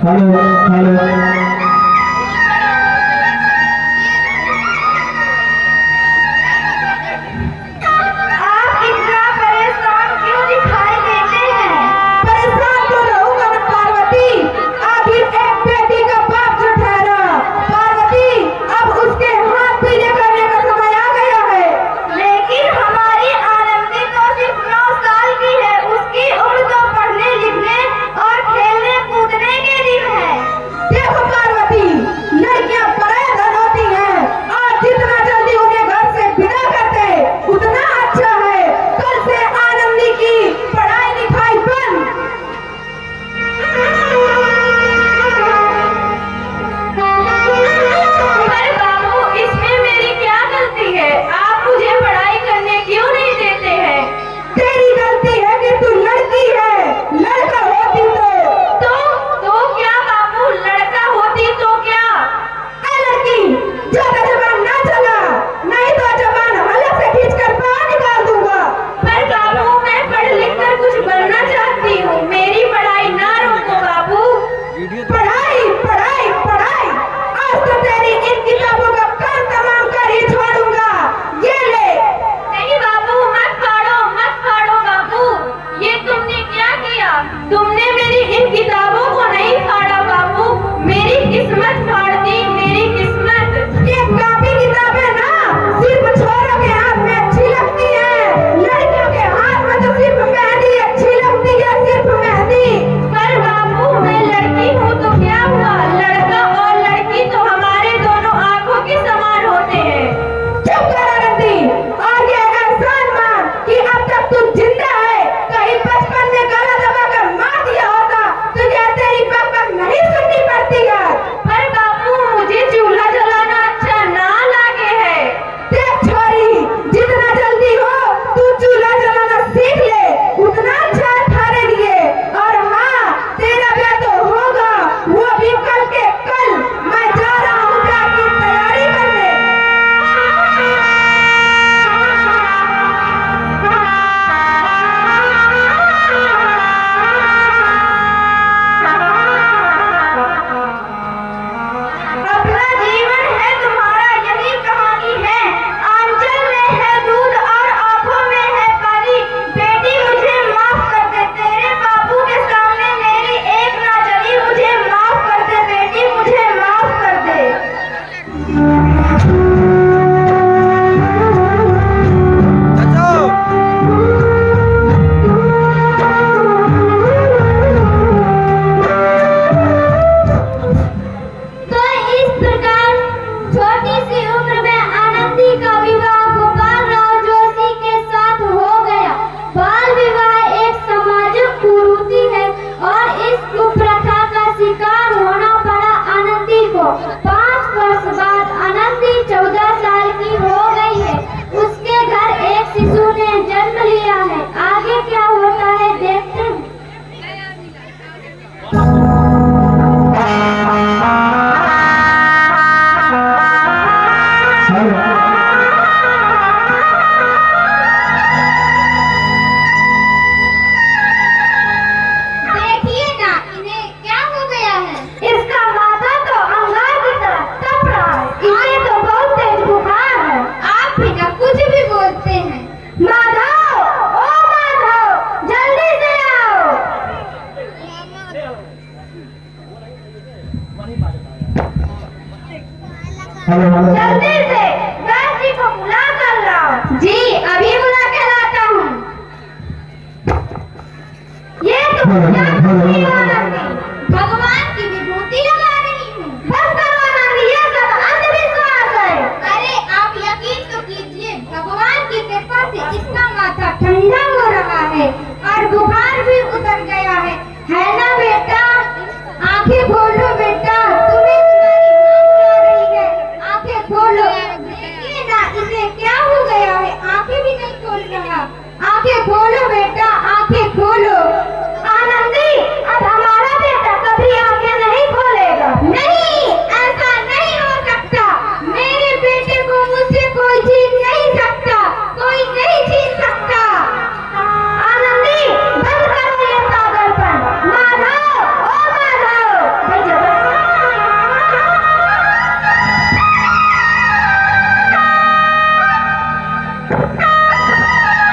Hello hello देखो भी उतर गया है ना बेटा? आंखें खोलो बेटा, तुम्हें तुम्हारी माँ बुला रही है, आंखें खोलो। देखिए ना इसे क्या हो गया है, आंखें भी नहीं खोल रहा। आंखें खोलो बेटा, आंखें खोलो। आनंदी, अब हमारा बेटा कभी आंखें नहीं खोलेगा। नहीं, ऐसा नहीं हो सकता। मेरे बेटे को मुझसे कोई छीन नहीं सकता, कोई नहीं छीन सकता। आनंदी, बंद करो ये पागलपन। माधव, ओ माधव,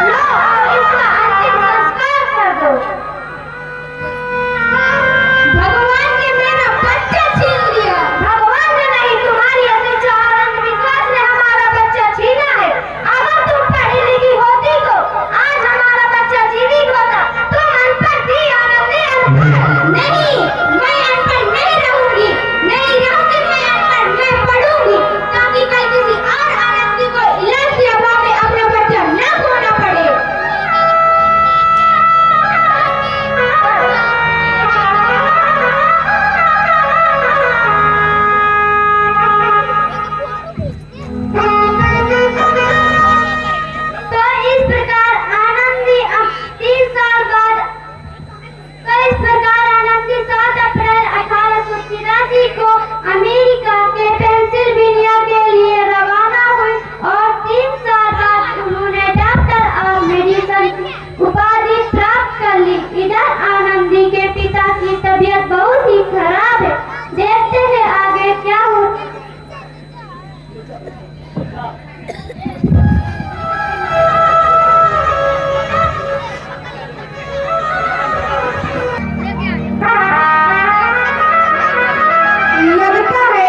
लो और इसका अंतिम संस्कार कर दो। भगवान ने मेरा बच्चा छीन लिया। भगवान ने नहीं, तुम्हारी अपेक्षा और अंधविश्वास ने हमारा बच्चा छीना है। अगर तुम पढ़ी लिखी होती तो आज हमारा बच्चा जीवित होता। तुम अनपढ़ थी आनंदी, अनपढ़। नहीं, मैं अनपढ़ नहीं रहूंगी, नहीं रहूंगी मैं अनपढ़, मैं पढ़ूंगी ताकि कल किसी और आनंदी को इलाज के अभाव में अपना बच्चा न खोना पड़े। तो इस प्रकार आनंदी 7 अप्रैल 1883 को अमेरिका के पेंसिल्वेनिया के लिए रवाना हुई और 3 साल बाद उन्होंने डॉक्टर ऑफ मेडिसिन की उपाधि प्राप्त कर ली। इधर आनंदी के पिता की तबीयत बहुत ही खराब है। देखते हैं आगे क्या होता है। लगता है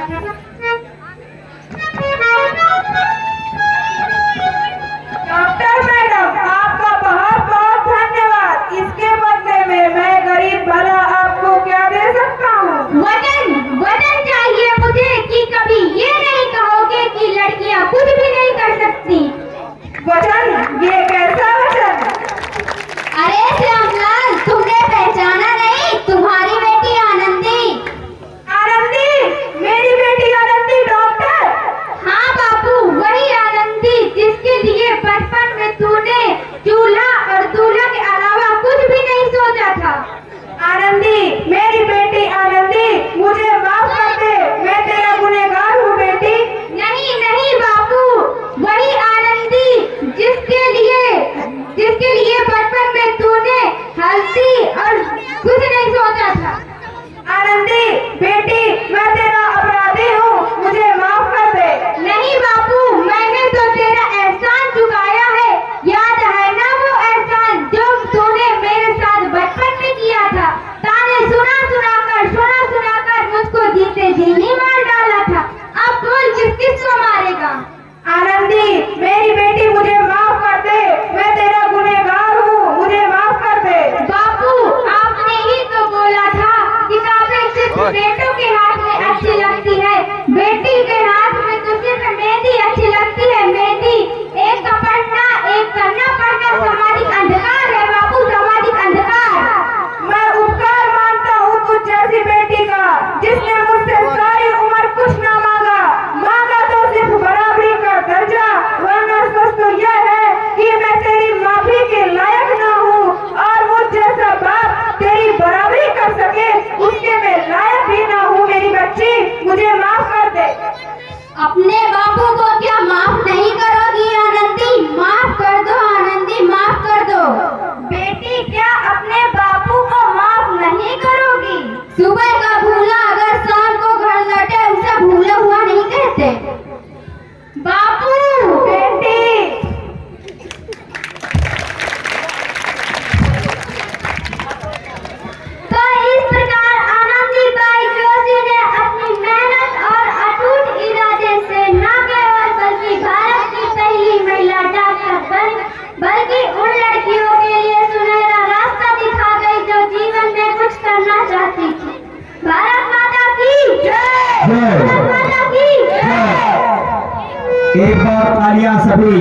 डॉक्टर मैडम, आपका बहुत बहुत धन्यवाद। इसके बदले में मैं गरीब भला आपको क्या दे सकता हूँ? वचन वचन चाहिए मुझे कि कभी ये नहीं कहोगे कि लड़कियां कुछ भी नहीं कर सकती। वचन? ये कैसा वचन? अरे श्यामलाल, तुमने पहचाना नहीं? तुम्हारी बेटी आनंदी। आनंदी? मेरी बेटी आनंदी डॉक्टर? हाँ बापू, वही आनंदी जिसके लिए बचपन में तूने चूल्हा और दूल्हा के अलावा कुछ भी नहीं सोचा था। आनंदी, मेरी बेटी आनंदी, मुझे माफ कर दे, मैं तेरा गुनहगार हूँ बेटी। नहीं नहीं बापू, वही आनंदी जिसके लिए बचपन में तूने हल्दी और कुछ नहीं सोचा था। आनंदी बेटी, मैं तेरा अपराधी हूँ, मुझे माफ कर दे। नहीं बापू, मैंने तो तेरा एहसान चुकाया है। याद है ना वो एहसान जो तूने मेरे साथ बचपन में किया था? ताने सुना सुनाकर मुझको जीते जी नहीं मार डाला था। अब बोल किसको मारेगा? आनंदी, मेरी बेटी, मुझे माफ कर दे, मैं तेरा गुनहगार हूँ, मुझे माफ कर दे। बापू, आपने ही तो बोला था किताबें सिर्फ बेटों के हाथ में अच्छी लगती है, बेटी के हाथ में तो सिर्फ मेहंदी अच्छी लगती है। मेहंदी एक का पढ़ना सामाजिक अंधकार है बापू, सामाजिक अंधकार। मैं उपकार मानता हूँ तुझ जैसी बेटी का, जिसने मुझसे सारी उम्र कुछ ना मांगा तो सिर्फ बराबरी का दर्जा। वरना सच तो यह है कि मैं तेरी माफी के लायक ना हूँ, और मुझ जैसा बाप तेरी बराबरी कर सके उसके मैं लायक भी ना हूँ। मेरी बच्ची, मुझे माफ कर दे। अपने बापू को क्या माफ नहीं करोगी आनंदी? माफ कर दो आनंदी, माफ कर दो। बेटी, क्या अपने बापू को माफ नहीं करोगी? सुबह का भूला अगर शाम को घर लौटे उसे भूला हुआ नहीं कहते। बापू! बेटी, तो इस प्रकार आनंदीबाई जोशी ने अपनी मेहनत और अटूट इरादे से न केवल बल्कि भारत की पहली महिला डॉक्टर बल्कि उन लड़कियों के लिए सुनहरा रास्ता दिखा गई जो जीवन में कुछ करना चाहती थी। भारत माता की जय! भारत माता की जय! एक बार तालियां सभी